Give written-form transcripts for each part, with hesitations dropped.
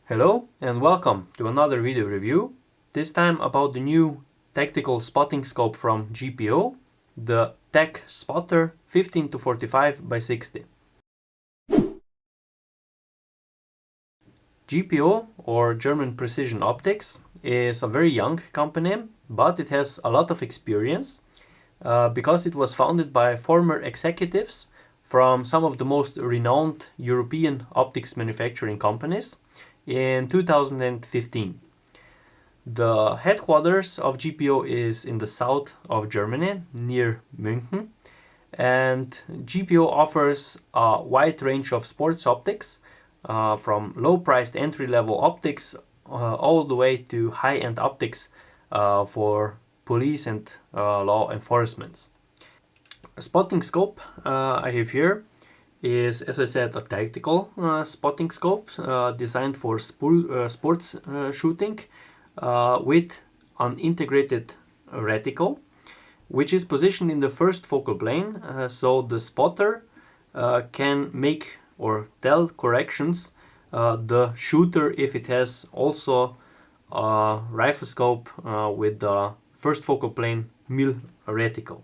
Hello and welcome to another video review, this time about the new tactical spotting scope from GPO, the TAC Spotter 15 to 45 by 60. GPO, or German Precision Optics, is a very young company, but it has a lot of experience because it was founded by former executives from some of the most renowned European optics manufacturing companies in 2015. The headquarters of GPO is in the south of Germany, near München, and GPO offers a wide range of sports optics, from low-priced entry-level optics all the way to high-end optics for police and law enforcement. A spotting scope I have here is, as I said, a tactical spotting scope designed for sports shooting with an integrated reticle, which is positioned in the first focal plane, so the spotter can make or tell corrections the shooter if it has also a rifle scope with the first focal plane mil reticle.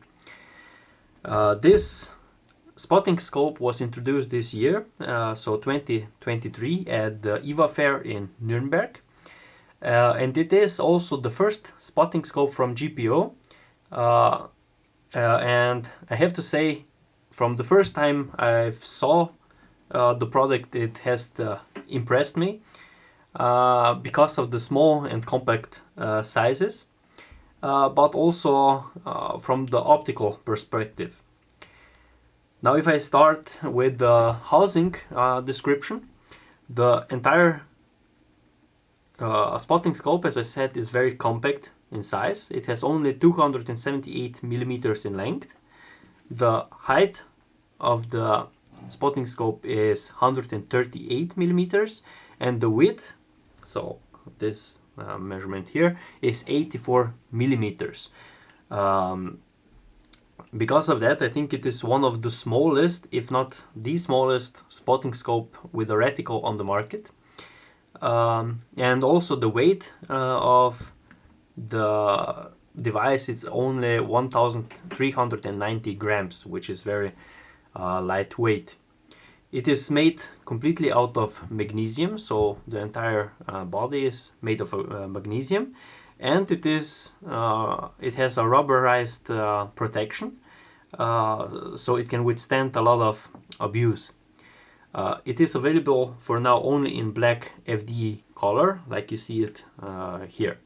This spotting scope was introduced this year, so 2023, at the EVA fair in Nuremberg, and it is also the first spotting scope from GPO, and I have to say, from the first time I saw the product, it has impressed me because of the small and compact sizes, but also from the optical perspective. Now, if I start with the housing description, the entire spotting scope, as I said, is very compact in size. It has only 278 millimeters in length. The height of the spotting scope is 138 millimeters, and the width, so this measurement here, is 84 millimeters. Because of that, I think it is one of the smallest, if not the smallest, spotting scope with a reticle on the market. And also the weight of the device is only 1,390 grams, which is very lightweight. It is made completely out of magnesium, so the entire body is made of magnesium, and it has a rubberized protection, so it can withstand a lot of abuse. It is available for now only in black FDE color, like you see it here.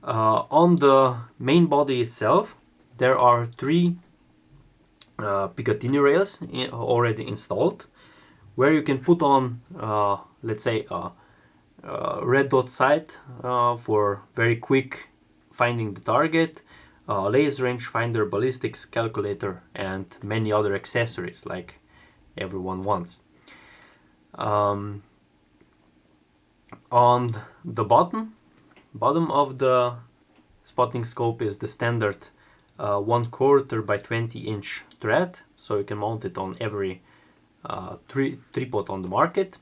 On the main body itself, there are three Picatinny Rails already installed, where you can put on, let's say, a red dot sight for very quick finding the target, laser rangefinder, ballistics calculator, and many other accessories like everyone wants. On the bottom of the spotting scope is the standard 1/4 by 20-inch thread, so you can mount it on every tripod on the market.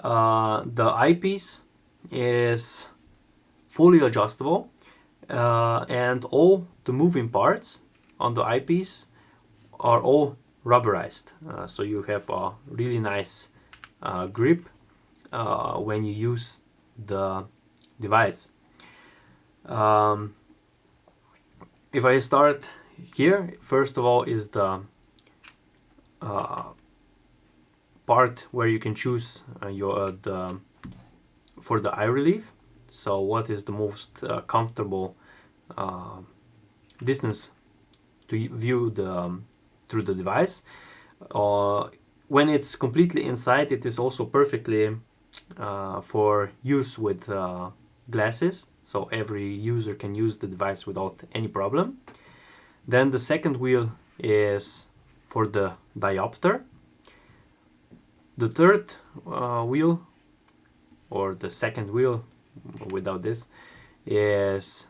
The eyepiece is fully adjustable, and all the moving parts on the eyepiece are all rubberized, so you have a really nice grip when you use the device. If I start here, first of all is the part where you can choose for the eye relief. So what is the most comfortable distance to view through the device. When it's completely inside, it is also perfectly for use with glasses, so every user can use the device without any problem. Then the second wheel is for the diopter. The third wheel, or the second wheel without this, is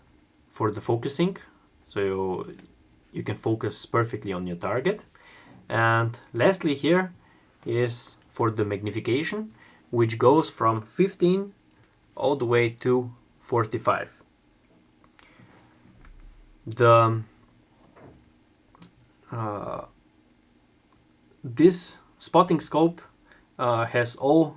for the focusing, so you can focus perfectly on your target. And lastly here is for the magnification. which goes from 15 all the way to 45. This spotting scope has all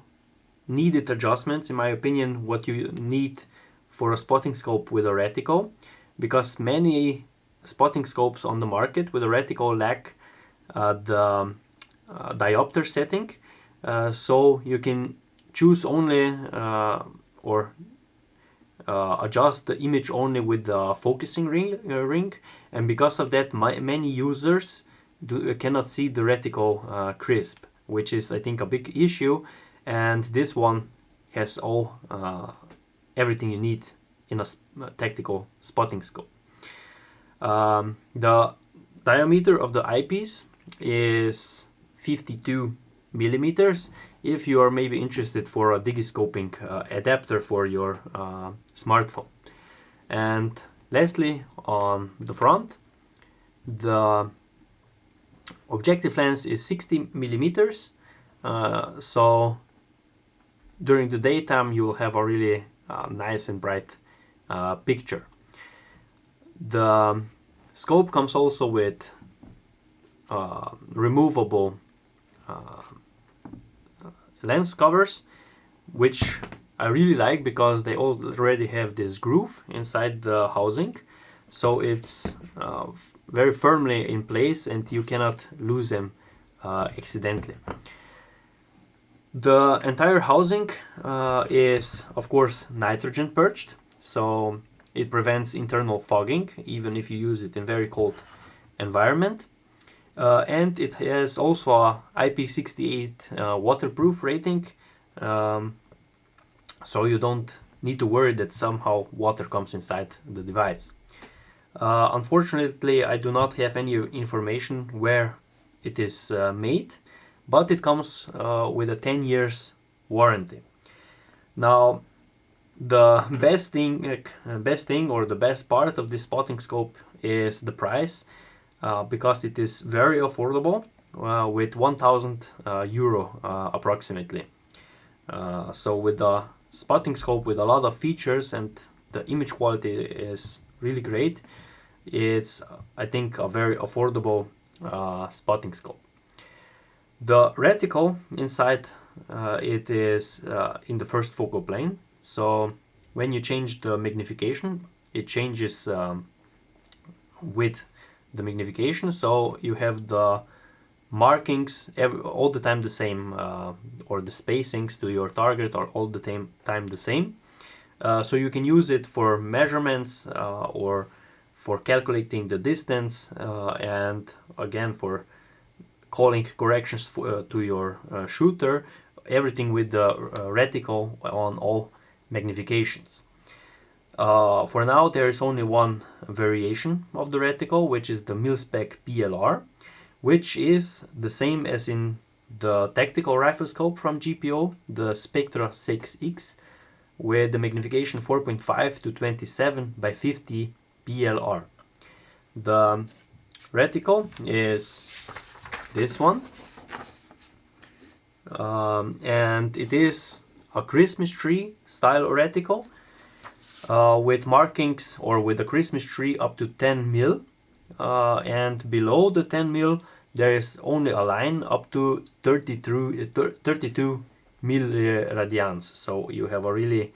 needed adjustments, in my opinion, what you need for a spotting scope with a reticle, because many spotting scopes on the market with a reticle lack the diopter setting, so you can choose only or adjust the image only with the focusing ring, and because of that many users cannot see the reticle crisp, which is, I think, a big issue. And this one has all everything you need in a tactical spotting scope. The diameter of the eyepiece is 52 millimeters. If you are maybe interested for a digiscoping adapter for your smartphone. And lastly, on the front, the objective lens is 60 millimeters. So during the daytime you will have a really nice and bright picture. The scope comes also with removable lens covers, which I really like because they already have this groove inside the housing, so it's very firmly in place and you cannot lose them accidentally. The entire housing is, of course, nitrogen perched, so it prevents internal fogging even if you use it in very cold environment. And it has also a IP68 waterproof rating, so you don't need to worry that somehow water comes inside the device. Unfortunately, I do not have any information where it is made, but it comes with a 10 years warranty. Now, the best thing or the best part of this spotting scope is the price, because it is very affordable, with 1,000 euro approximately. So with the spotting scope with a lot of features and the image quality is really great, it's, I think, a very affordable spotting scope. The reticle inside, it is in the first focal plane, so when you change the magnification, it changes with the magnification, so you have the markings all the time the same, or the spacings to your target are all the time the same, so you can use it for measurements or for calculating the distance, and again for calling corrections to your shooter, everything with the reticle on all magnifications. For now there is only one variation of the reticle, which is the mil-spec PLR, which is the same as in the tactical rifle scope from GPO, the Spectra 6X, with the magnification 4.5 to 27 by 50 PLR. The reticle is this one, and it is a Christmas tree style reticle, with markings or with a Christmas tree up to 10 mil, and below the 10 mil there is only a line up to 32 milliradians, so you have a really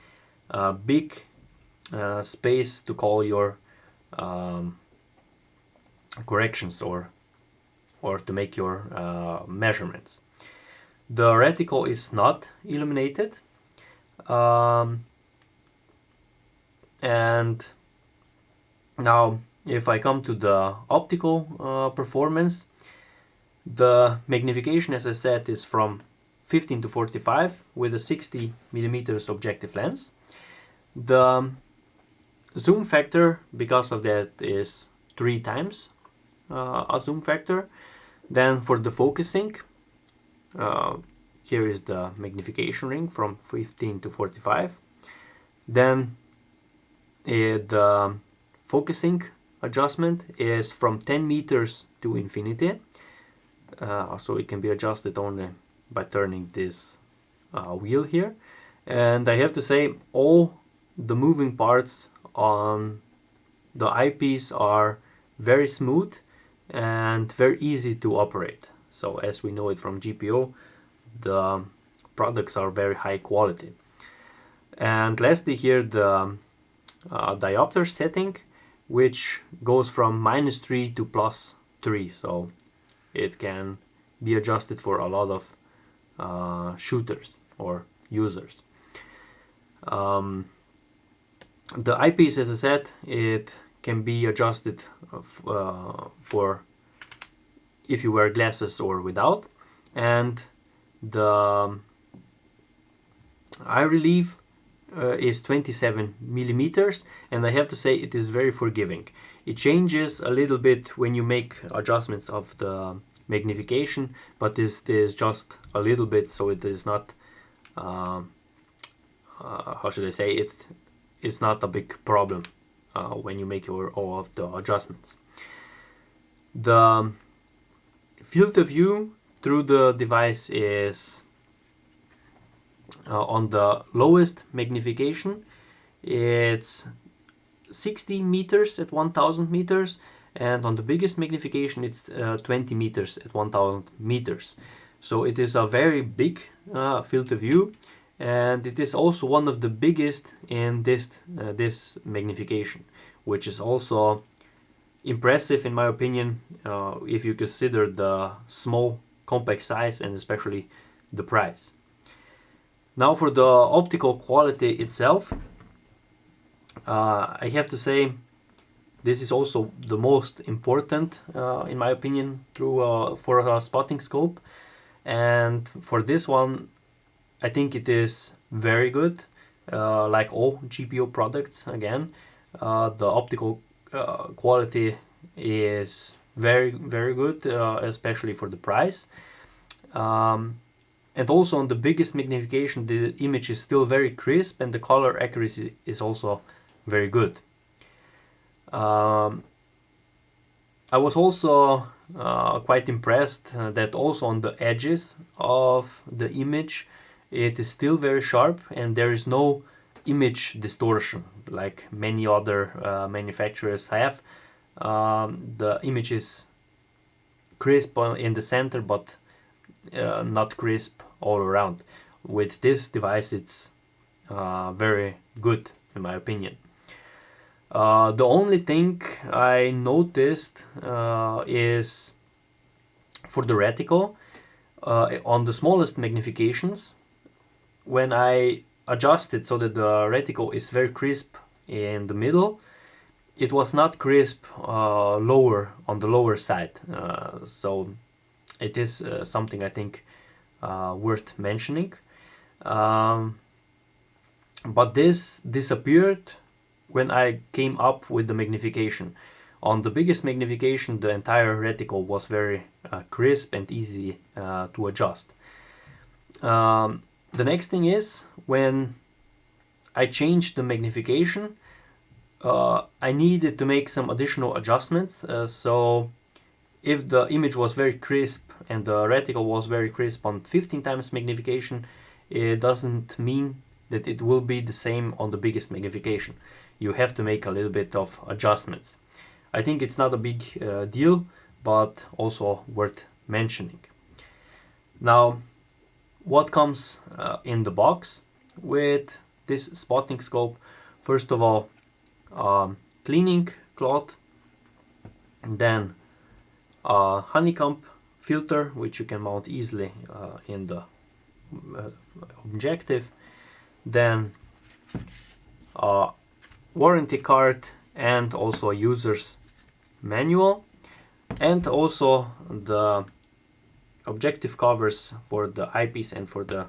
big space to call your corrections or to make your measurements. The reticle is not illuminated, and now if I come to the optical performance, the magnification, as I said, is from 15 to 45 with a 60 millimeters objective lens. The zoom factor, because of that, is 3 times a zoom factor. Then for the focusing, here is the magnification ring from 15 to 45. Then the focusing adjustment is from 10 meters to infinity, so it can be adjusted only by turning this wheel here, and I have to say all the moving parts on the eyepiece are very smooth and very easy to operate. So as we know it from GPO, the products are very high quality. And lastly here, the diopter setting, which goes from -3 to +3, so it can be adjusted for a lot of shooters or users. The eyepiece, as I said, it can be adjusted for if you wear glasses or without, and the eye relief is 27 millimeters, and I have to say it is very forgiving. It changes a little bit when you make adjustments of the magnification, but this is just a little bit, so it is not how should I say it, it's not a big problem when you make all of the adjustments. The field of view through the device is on the lowest magnification. It's 60 meters at 1000 meters, and on the biggest magnification it's 20 meters at 1000 meters. So it is a very big field of view, and it is also one of the biggest in this magnification, which is also impressive in my opinion if you consider the small compact size and especially the price. Now for the optical quality itself, I have to say this is also the most important in my opinion for a spotting scope, and for this one I think it is very good. Like all GPO products, again, the optical quality is very good, especially for the price. And also on the biggest magnification the image is still very crisp and the color accuracy is also very good. I was also quite impressed that also on the edges of the image it is still very sharp and there is no image distortion like many other manufacturers have. The image is crisp in the center but not crisp all around. With this device it's very good in my opinion. The only thing I noticed is for the reticle, on the smallest magnifications, when I adjust it so that the reticle is very crisp in the middle, it was not crisp lower on the lower side. So it is something I think worth mentioning. But this disappeared when I came up with the magnification. On the biggest magnification, the entire reticle was very crisp and easy to adjust. The next thing is when I changed the magnification, I needed to make some additional adjustments. So if the image was very crisp and the reticle was very crisp on 15 times magnification, it doesn't mean that it will be the same on the biggest magnification. You have to make a little bit of adjustments. I think it's not a big deal, but also worth mentioning. Now, what comes in the box with this spotting scope? First of all, cleaning cloth, then a honeycomb filter which you can mount easily in the objective, then a warranty card and also a user's manual, and also the objective covers for the eyepiece and for the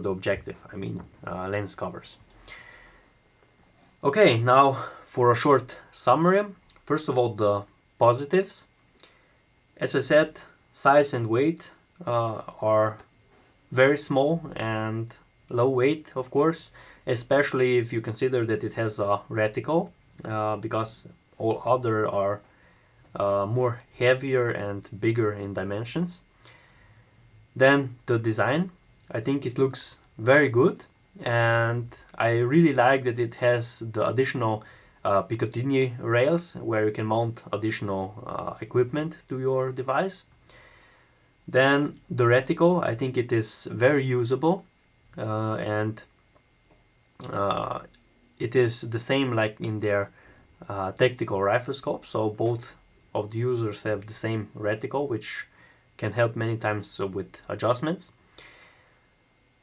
objective, I mean lens covers. Okay, now for a short summary. First of all, the positives. As I said, size and weight are very small and low weight, of course, especially if you consider that it has a reticle, because all other are more heavier and bigger in dimensions. Then the design. I think it looks very good, and I really like that it has the additional Picatinny Rails where you can mount additional equipment to your device. Then the Reticle, I think it is very usable, and it is the same like in their tactical rifle scope, so both of the users have the same reticle, which can help many times with adjustments.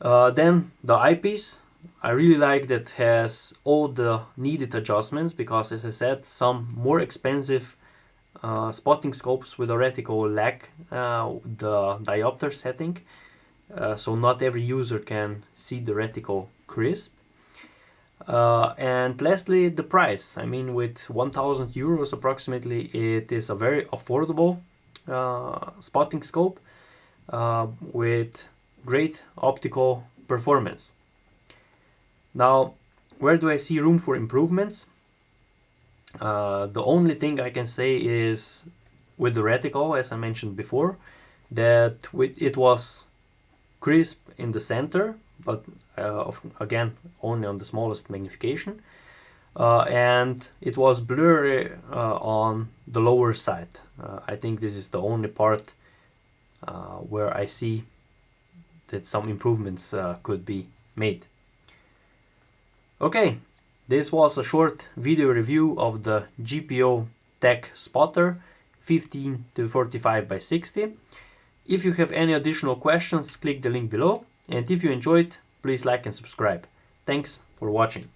Then the eyepiece, I really like that has all the needed adjustments, because as I said, some more expensive spotting scopes with a reticle lack the diopter setting, so not every user can see the reticle crisp. And lastly, the price. I mean, with 1000 euros approximately, it is a very affordable spotting scope with great optical performance. Now, where do I see room for improvements? The only thing I can say is with the reticle, as I mentioned before, that it was crisp in the center, but again only on the smallest magnification, and it was blurry on the lower side. I think this is the only part where I see that some improvements could be made. Okay, this was a short video review of the GPO TAC spotter 15 to 45 by 60. If you have any additional questions, click the link below, and if you enjoyed, please like and subscribe. Thanks for watching.